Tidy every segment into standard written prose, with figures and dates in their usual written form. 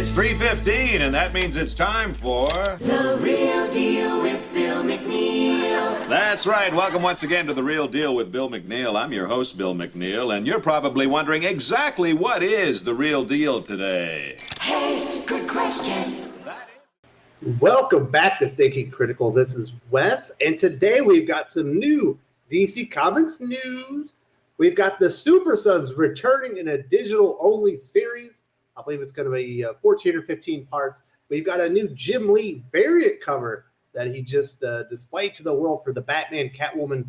It's 3:15, and that means it's time for The Real Deal with Bill McNeil. That's right. Welcome once again to The Real Deal with Bill McNeil. I'm your host, Bill McNeil, and you're probably wondering exactly what is the real deal today. Hey, good question. Welcome back to Thinking Critical. This is Wes, and today we've got some new DC Comics news. We've got the Super Sons returning in a digital-only series. I believe it's going to be 14 or 15 parts. We've got a new Jim Lee variant cover that he just displayed to the world for the Batman Catwoman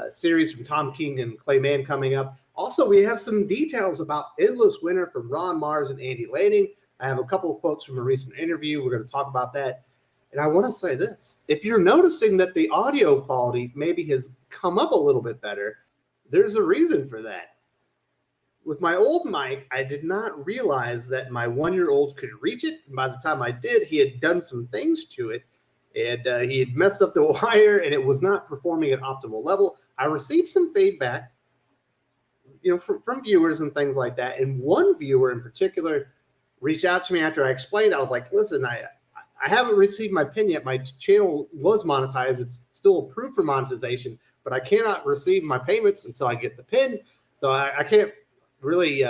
series from Tom King and Clay Mann coming up. Also, we have some details about Endless Winter from Ron Mars and Andy Lanning. I have a couple of quotes from a recent interview. We're going to talk about that. And I want to say this. If you're noticing that the audio quality maybe has come up a little bit better, there's a reason for that. With my old mic, I did not realize that my one-year-old could reach it. And by the time I did, he had done some things to it. And he had messed up the wire, and it was not performing at optimal level. I received some feedback, from viewers and things like that. And one viewer in particular reached out to me after I explained. I was like, listen, I haven't received my PIN yet. My channel was monetized. It's still approved for monetization, but I cannot receive my payments until I get the PIN. So I can't really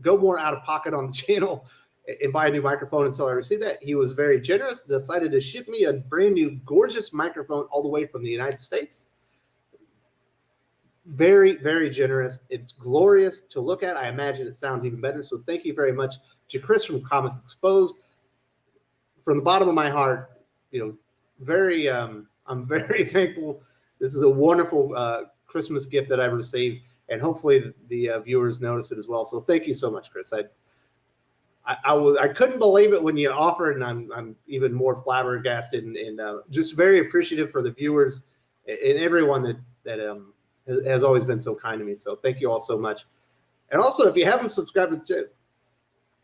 go more out of pocket on the channel and buy a new microphone until I receive that. He was very generous, decided to ship me a brand new gorgeous microphone all the way from the United States. Very, very generous. It's glorious to look at. I imagine it sounds even better. So thank you very much to Chris from Comics Exposed. From the bottom of my heart, I'm very thankful. This is a wonderful Christmas gift that I've received, and hopefully the viewers notice it as well. So thank you so much, Chris. I couldn't believe it when you offered, and I'm even more flabbergasted and just very appreciative for the viewers and everyone that has always been so kind to me. So thank you all so much. And also, if you haven't subscribed to the channel,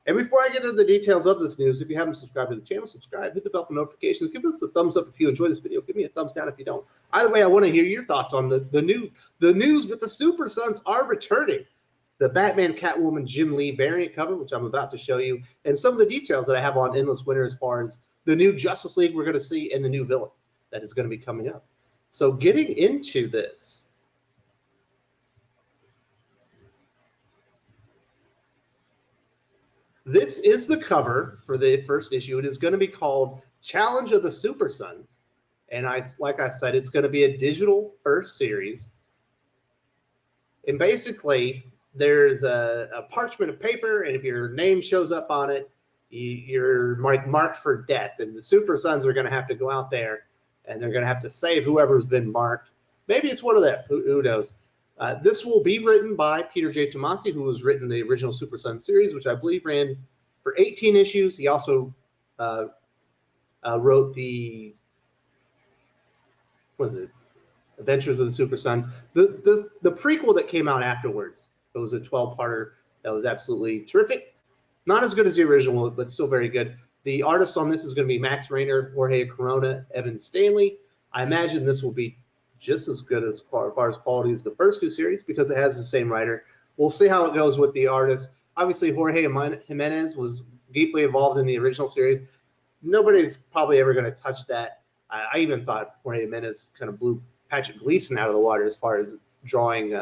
and before I get into the details of this news, if you haven't subscribed to the channel, subscribe, hit the bell for notifications, give us a thumbs up if you enjoy this video, give me a thumbs down if you don't. Either way, I want to hear your thoughts on the news that the Super Sons are returning. The Batman Catwoman Jim Lee variant cover, which I'm about to show you, and some of the details that I have on Endless Winter as far as the new Justice League we're going to see and the new villain that is going to be coming up. So getting into this, this is the cover for the first issue. It is going to be called Challenge of the Super Sons. And like I said, it's going to be a digital first series. And basically, there's a parchment of paper, and if your name shows up on it, you're marked for death. And the Super Sons are going to have to go out there, and they're going to have to save whoever's been marked. Maybe it's one of them. Who knows? This will be written by Peter J. Tomasi, who has written the original Super Sun series, which I believe ran for 18 issues. He also wrote the Adventures of the Super Sons. The prequel that came out afterwards. It was a 12-parter that was absolutely terrific. Not as good as the original, but still very good. The artist on this is going to be Max Raynor, Jorge Corona, Evan Stanley. I imagine this will be just as good as far as quality as the first two series because it has the same writer. We'll see how it goes with the artist. Obviously, Jorge Jimenez was deeply involved in the original series. Nobody's probably ever going to touch that. I even thought Jorge Jimenez kind of blew Patrick Gleason out of the water as far as drawing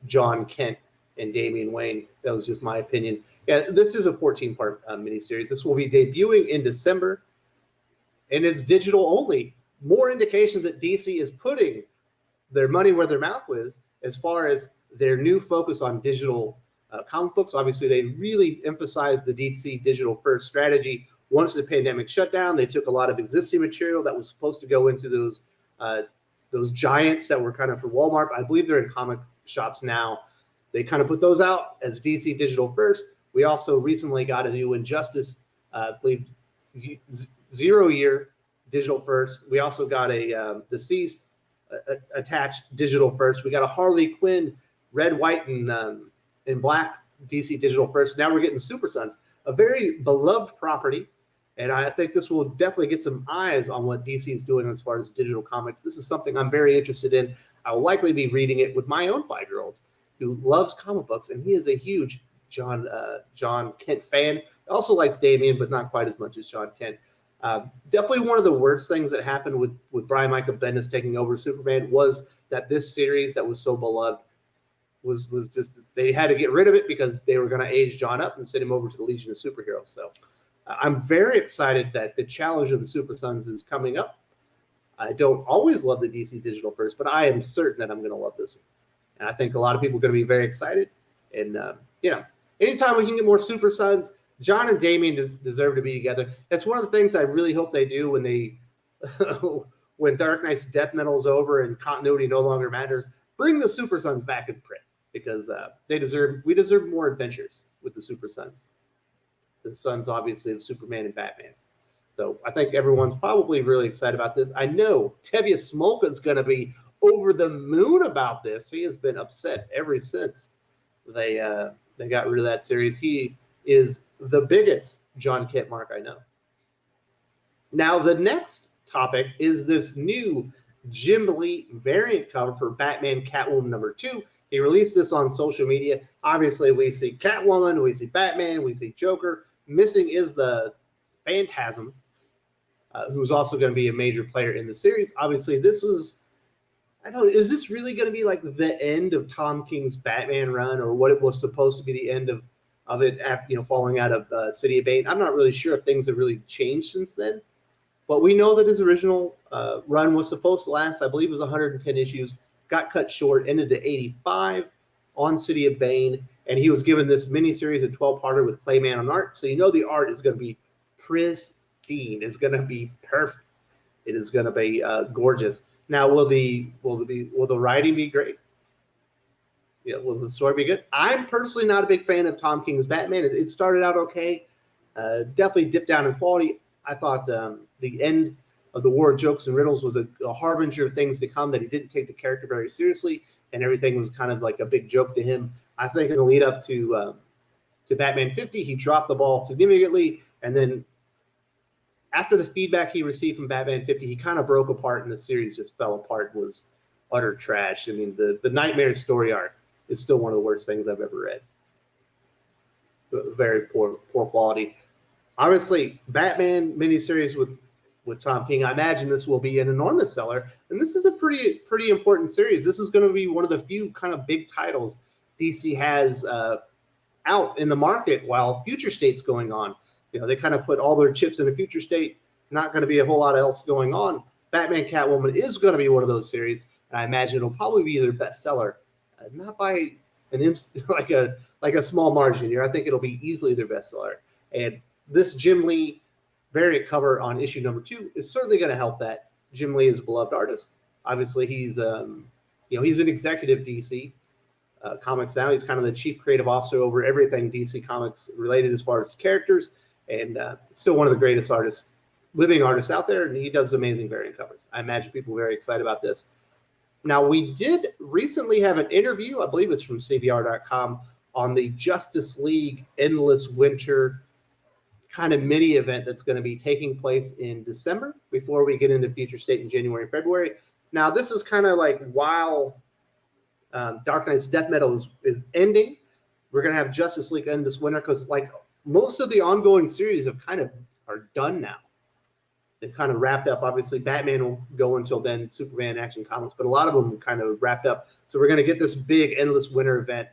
John Kent and Damian Wayne. That was just my opinion. Yeah, this is a 14-part miniseries. This will be debuting in December, and it's digital only. More indications that DC is putting their money where their mouth is as far as their new focus on digital comic books. Obviously, they really emphasized the DC digital first strategy. Once the pandemic shut down, they took a lot of existing material that was supposed to go into those giants that were kind of for Walmart. I believe they're in comic shops now. They kind of put those out as DC digital first. We also recently got a new Injustice, I believe, 0 year digital first. We also got a Deceased attached digital first. We got a Harley Quinn red, white, and black DC digital first. Now we're getting Super Sons, a very beloved property. And I think this will definitely get some eyes on what DC is doing as far as digital comics. This is something I'm very interested in. I will likely be reading it with my own 5-year-old who loves comic books, and he is a huge John Kent fan. Also likes Damian, but not quite as much as Sean Kent. Definitely one of the worst things that happened with Brian Michael Bendis taking over Superman was that this series that was so beloved was just, they had to get rid of it because they were going to age John up and send him over to the Legion of Superheroes. So I'm very excited that the challenge of the Super Sons is coming up. I don't always love the DC Digital First, but I am certain that I'm going to love this one. And I think a lot of people are going to be very excited. And, anytime we can get more Super Sons, John and Damian deserve to be together. That's one of the things I really hope they do when they, when Dark Knight's death metal is over and continuity no longer matters. Bring the Super Sons back in print because we deserve more adventures with the Super Sons. The sons, obviously, of Superman and Batman. So I think everyone's probably really excited about this. I know Tevye Smolka is going to be over the moon about this. He has been upset ever since they got rid of that series. He is the biggest John Kent mark I know. Now, the next topic is this new Jim Lee variant cover for Batman Catwoman #2. He released this on social media. Obviously, we see Catwoman, we see Batman, we see Joker. Missing is the Phantasm, who's also going to be a major player in the series. Obviously, this is, is this really going to be like the end of Tom King's Batman run, or what it was supposed to be the end of it after, falling out of City of Bane? I'm not really sure if things have really changed since then, but we know that his original run was supposed to last, I believe it was 110 issues, got cut short, ended at 85 on City of Bane, and he was given this miniseries, a 12-parter with Clayman on art. So the art is going to be pristine. It's going to be perfect. It is going to be gorgeous. Now, will the writing be great? Yeah, will the story be good? I'm personally not a big fan of Tom King's Batman. It started out okay. Definitely dipped down in quality. I thought the end of the War of Jokes and Riddles was a harbinger of things to come, that he didn't take the character very seriously, and everything was kind of like a big joke to him. I think in the lead up to Batman 50, he dropped the ball significantly, and then after the feedback he received from Batman 50, he kind of broke apart, and the series just fell apart. Was utter trash. I mean, the Nightmare story arc is still one of the worst things I've ever read. Very poor quality. Obviously, Batman miniseries with Tom King, I imagine this will be an enormous seller, and this is a pretty important series. This is going to be one of the few kind of big titles DC has out in the market while Future State's going on. They kind of put all their chips in a Future State. Not going to be a whole lot else going on. Batman Catwoman is going to be one of those series, and I imagine it'll probably be their bestseller, not by like a small margin here. I think it'll be easily their bestseller. And this Jim Lee variant cover on issue #2 is certainly going to help that. Jim Lee is a beloved artist. Obviously, he's he's an executive DC Comics now. He's kind of the chief creative officer over everything DC Comics related as far as characters, and still one of the greatest living artists out there, and he does amazing variant covers. I imagine people are very excited about this. Now, we did recently have an interview, I believe it's from CBR.com, on the Justice League Endless Winter kind of mini event that's going to be taking place in December before we get into Future State in January and February. Now, this is kind of like while Dark Knight's Death Metal is ending, we're going to have Justice League end this winter, because like most of the ongoing series are done now. They've kind of wrapped up. Obviously, Batman will go until then, Superman, Action Comics, but a lot of them kind of wrapped up. So we're going to get this big Endless Winter event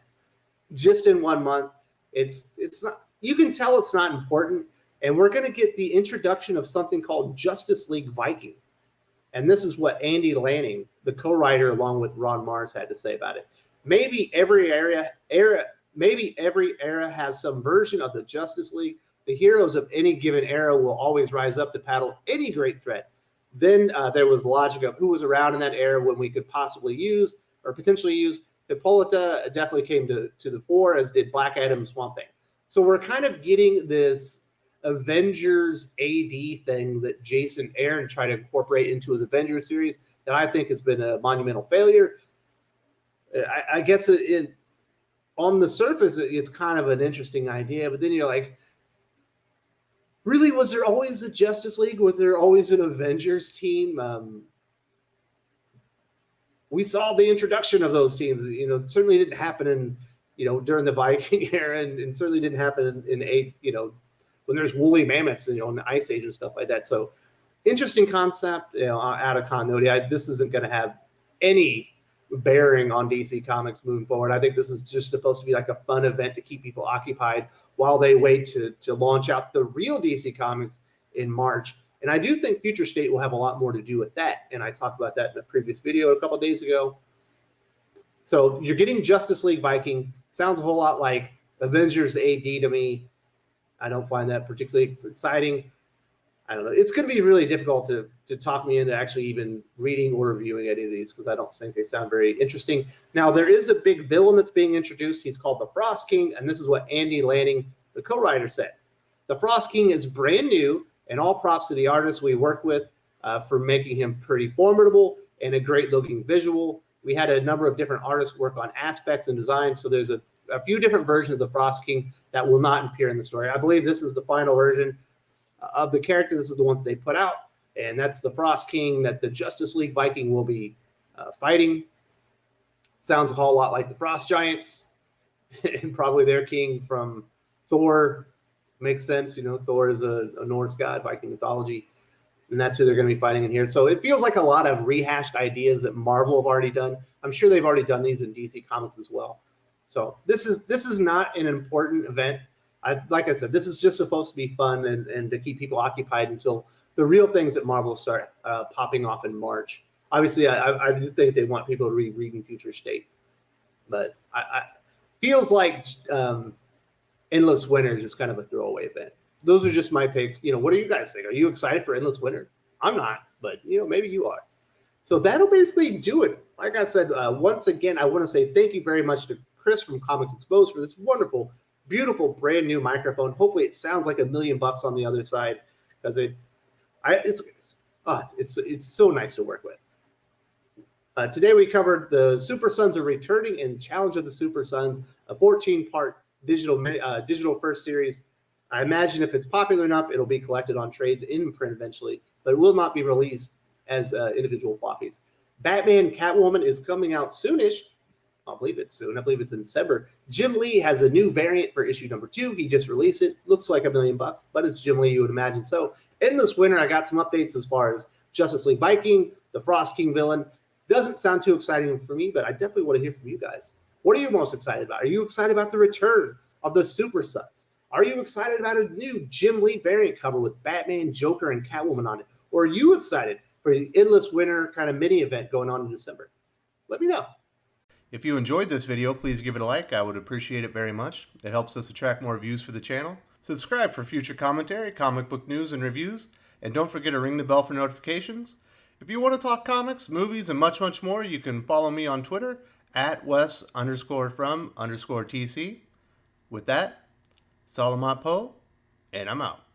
just in 1 month. It's not, you can tell it's not important, and we're going to get the introduction of something called Justice League Viking. And this is what Andy Lanning, the co-writer, along with Ron Mars, had to say about it. Maybe every era has some version of the Justice League. The heroes of any given era will always rise up to battle any great threat. Then there was logic of who was around in that era when we could possibly use or potentially use. Hippolyta definitely came to the fore, as did Black Adam and Swamp Thing. So we're kind of getting this Avengers AD thing that Jason Aaron tried to incorporate into his Avengers series that I think has been a monumental failure. I guess on the surface, it's kind of an interesting idea, but then you're like, really, was there always a Justice League? Was there always an Avengers team? We saw the introduction of those teams. It certainly didn't happen in, during the Viking era, and certainly didn't happen in when there's woolly mammoths, in the Ice Age and stuff like that. So interesting concept, out of continuity. This isn't going to have any bearing on DC Comics moving forward. I think this is just supposed to be like a fun event to keep people occupied while they wait to launch out the real DC Comics in March. And I do think Future State will have a lot more to do with that. And I talked about that in a previous video a couple of days ago. So you're getting Justice League Viking. Sounds a whole lot like Avengers AD to me. I don't find that particularly exciting. I don't know. It's going to be really difficult to talk me into actually even reading or reviewing any of these because I don't think they sound very interesting. Now, there is a big villain that's being introduced. He's called the Frost King, and this is what Andy Lanning, the co-writer, said. The Frost King is brand new, and all props to the artists we work with for making him pretty formidable and a great-looking visual. We had a number of different artists work on aspects and designs, so there's a few different versions of the Frost King that will not appear in the story. I believe this is the final version of the character. This is the one that they put out, and that's the Frost King that the Justice League Viking will be fighting. Sounds a whole lot like the Frost Giants and probably their king from Thor. Makes sense. Thor is a Norse god, Viking mythology, and that's who they're going to be fighting in here. So it feels like a lot of rehashed ideas that Marvel have already done. I'm sure they've already done these in DC Comics as well. So this is not an important event. Like I said, this is just supposed to be fun and to keep people occupied until the real things at Marvel start popping off in March. Obviously, I do think they want people to read Reading Future State, but I feels like Endless Winter is just kind of a throwaway event. Those are just my takes. What do you guys think? Are you excited for Endless Winter? I'm not, but maybe you are. So that'll basically do it. Like I said, once again, I want to say thank you very much to Chris from Comics Exposed for this wonderful, beautiful, brand new microphone. Hopefully, it sounds like $1 million on the other side because it's so nice to work with. Today we covered the Super Sons are returning and Challenge of the Super Sons, a 14-part digital first series. I imagine if it's popular enough, it'll be collected on trades in print eventually, but it will not be released as individual floppies. Batman Catwoman is coming out soonish. I believe it's soon. I believe it's in December. Jim Lee has a new variant for issue number 2. He just released it. Looks like $1 million, but it's Jim Lee, you would imagine. So Endless Winter, I got some updates as far as Justice League Viking, the Frost King villain. Doesn't sound too exciting for me, but I definitely want to hear from you guys. What are you most excited about? Are you excited about the return of the Super Sons? Are you excited about a new Jim Lee variant cover with Batman, Joker, and Catwoman on it? Or are you excited for the Endless Winter kind of mini event going on in December? Let me know. If you enjoyed this video, please give it a like. I would appreciate it very much. It helps us attract more views for the channel. Subscribe for future commentary, comic book news, and reviews. And don't forget to ring the bell for notifications. If you want to talk comics, movies, and much, much more, you can follow me on Twitter at Wes_from_TC. With that, Salamat Po, and I'm out.